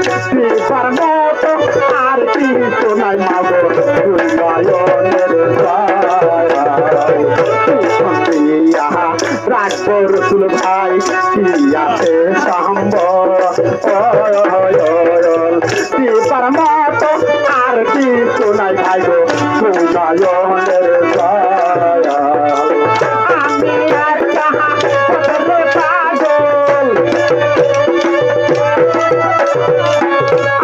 দীপার মতো আর কিছু নাই মাগো তুই নয়নের রাখবো রসুল ভাই আছে সম্ভব দীপার মতো আর কিছু নাই ভাই গো তুই নয়নের আমি আর কাহা পাগল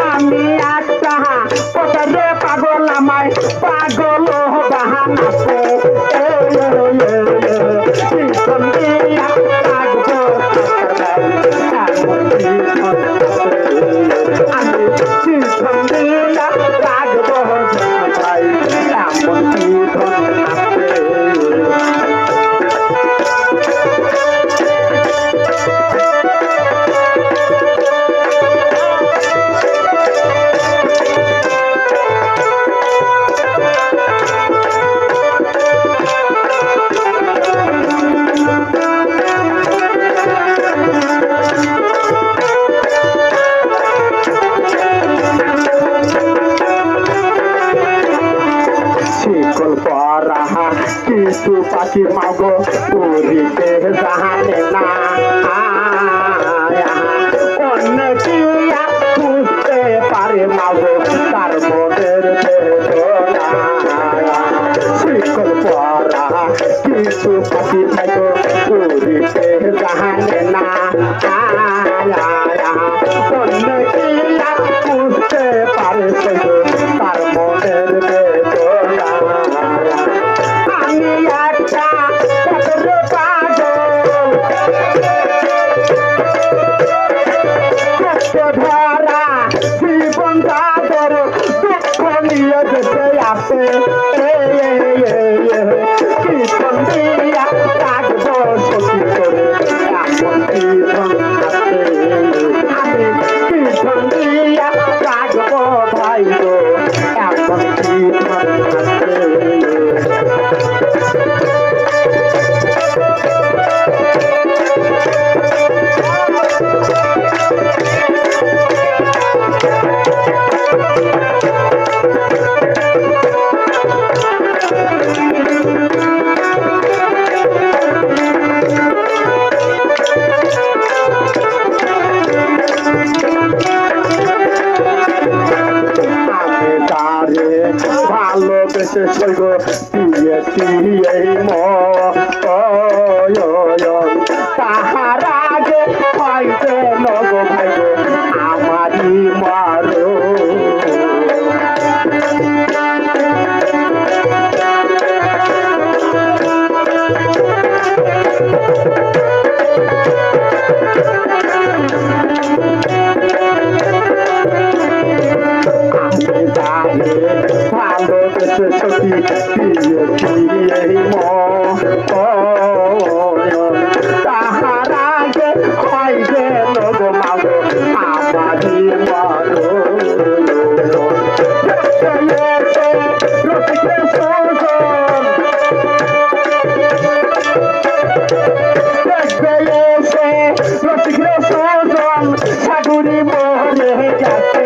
আমি আর কাহা কতরে পাগল আমায় পাগল বাহানাতে কিছু পাখি মাগো উড়িতে জানে না অন্য কিয়া বুঝতে পারে মাগো তার মনের শিকল পরা কিছু পাখি মাগো উড়িতে জানে না অন্য কিয়া বুঝতে পারে তার মনের ধরা জীবন তাদের দুঃখ নিয়ে যেতে আসে কীর্তন দিয়া রাখবো সখী করে এমন কীর্তন আমি কীর্তন দিয়া রাখবো ভাই গো এমন কীর্তন ভালোবেসে সইব দিয়েছি এই মন তাহার আগে হইতে নগ ভাই আমারই মারো ভালোবেসে সখী দিয়েছি এই মন তাহার আগে হইবে নগ মাগো আমারই মারো রসিকের সজন দেখবে এসে রসিকের সজন সাগুরি মোহরে গেছে